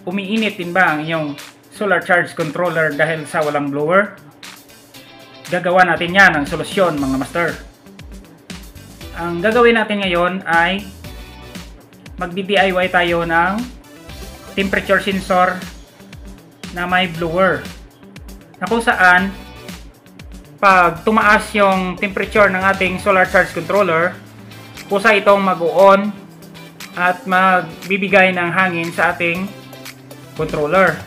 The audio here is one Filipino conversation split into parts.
umiinit din ba ang iyong solar charge controller dahil sa walang blower? Gagawa natin yan ng solusyon mga master. Ang gagawin natin ngayon ay magdi-DIY tayo ng temperature sensor na may blower, na kung saan pag tumaas yung temperature ng ating solar charge controller, kusa itong mag-on at magbibigay ng hangin sa ating controller.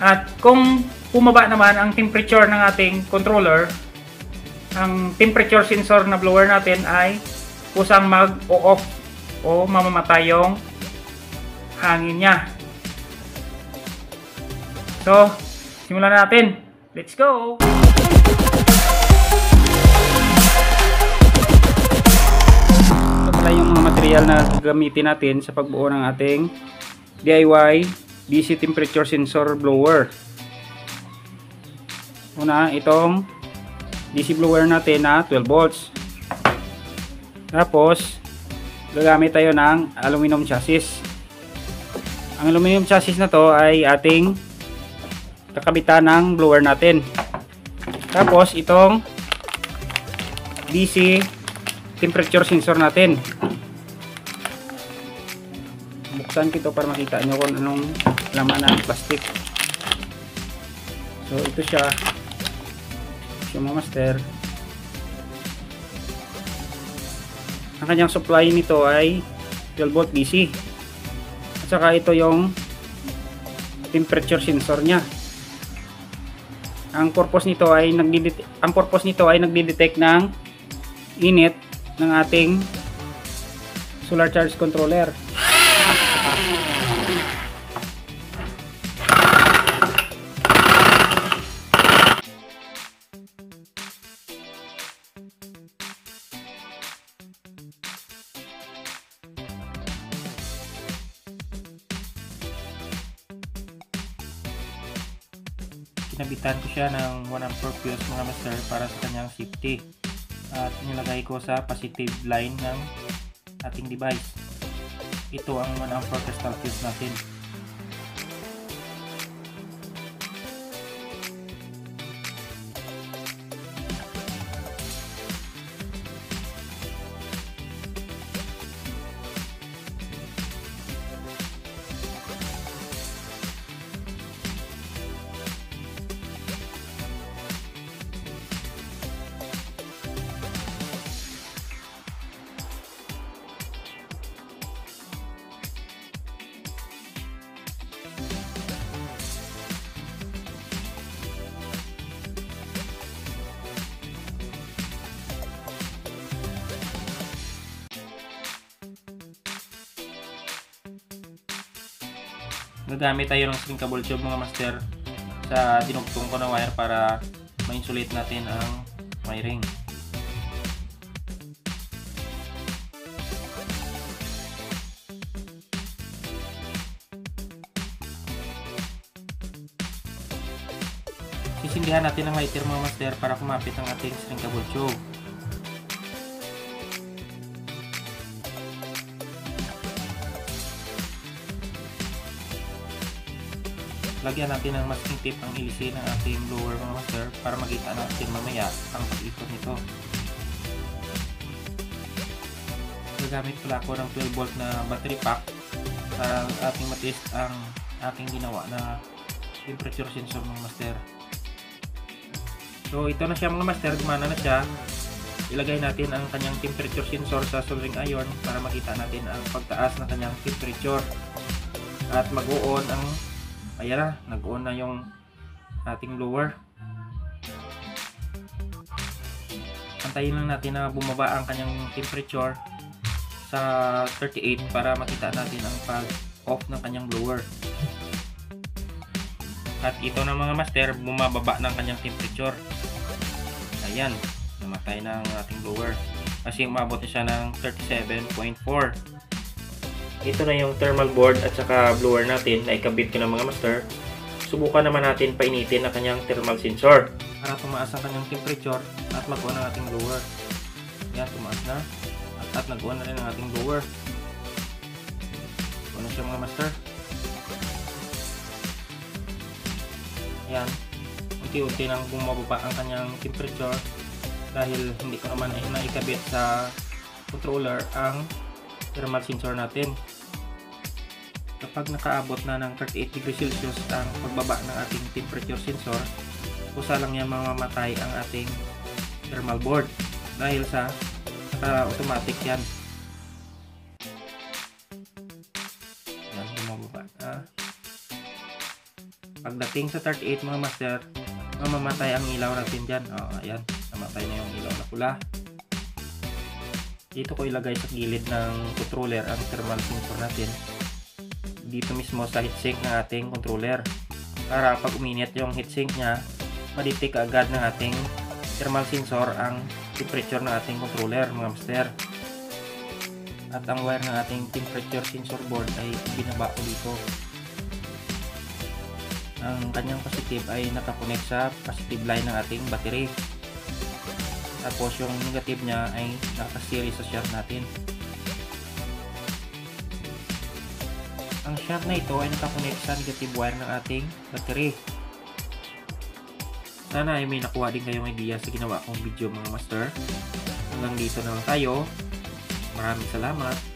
At kung bumaba naman ang temperature ng ating controller, ang temperature sensor na blower natin ay kusang mag-off o mamamatay yung hangin niya. So, simulan natin. Let's go! Ito pala yung mga material na gagamitin natin sa pagbuo ng ating DIY DC temperature sensor blower. Una, itong DC blower natin na 12 volts. Tapos, gagamit tayo ng aluminum chassis. Ang aluminum chassis na to ay ating kakabitan ng blower natin. Tapos, itong DC temperature sensor natin. Buksan ko ito para makita nyo kung anong laman ng plastic. So, ito siya. Yung mga master, ang kanyang supply nito ay 12 volt DC, at saka ito yung temperature sensor nya. Ang purpose nito ay nagdi-detect ng init ng ating solar charge controller. Kinabitan ko siya ng 1 ampere fuse mga master para sa kanyang safety, at nilagay ko sa positive line ng ating device. Ito ang 1 ampere crystal fuse natin. Gagamit tayo ng string cable tube mga master sa dinugtong ko na wire para ma-insulate natin ang wiring. Sisindihan natin ang lighter mga master para kumapit ang ating string cable tube. Lagyan natin ng masking tape ang ilisi ng ating blower mga master para makita natin mamaya ang pag-ikot nito. Gagamit pala ako ng 12 volt na battery pack para ating matest ang aking ginawa na temperature sensor mga master. So ito na siya mga master, gumana na siya. Ilagay natin ang kanyang temperature sensor sa soldering iron para makita natin ang pagtaas ng kanyang temperature, at mag-on ang ayan na, nag-on na yung ating blower. Antayin lang natin na bumaba ang kanyang temperature sa 38 para makita natin ang pag-off ng kanyang blower. At ito na mga master, bumababa ng kanyang temperature. Ayan, namatay na ang ating blower kasi umabot na siya ng 37.4. Ito na yung thermal board at saka blower natin na ikabit ko ng mga master. Subukan naman natin painitin ang kanyang thermal sensor para tumaas ang kanyang temperature at mag-on ang ating blower. Yan, tumaas na at nag-on na rin ang ating blower. Ano siya mga master? Ayan, unti-unti nang bumababa ang kanyang temperature dahil hindi ko naman ay naikabit sa controller ang thermal sensor natin. Kapag nakaabot na ng 38 degrees Celsius ang pagbaba ng ating temperature sensor, kusa lang yan mamamatay ang ating thermal board dahil sa automatic yan. Yan, bumababa na. Pagdating sa 38 mga master, mamamatay ang ilaw natin dyan. Ayan, namatay na yung ilaw na pula. Dito ko ilagay sa gilid ng controller ang thermal sensor natin. Dito mismo sa heatsink ng ating controller. Para pag uminit yung heatsink nya, madetect agad ng ating thermal sensor ang temperature ng ating controller mga master. At ang wire ng ating temperature sensor board ay binaba ko dito. Ang kanyang positive ay nakakonect sa positive line ng ating battery. Tapos yung negative nya ay nakasiri sa short natin. Ang short na ito ay nakakonect sa negative wire ng ating battery. Sana ay may nakuha din kayong idea sa ginawa kong video mga master. Hanggang dito na lang tayo. Maraming salamat.